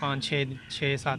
5-6-7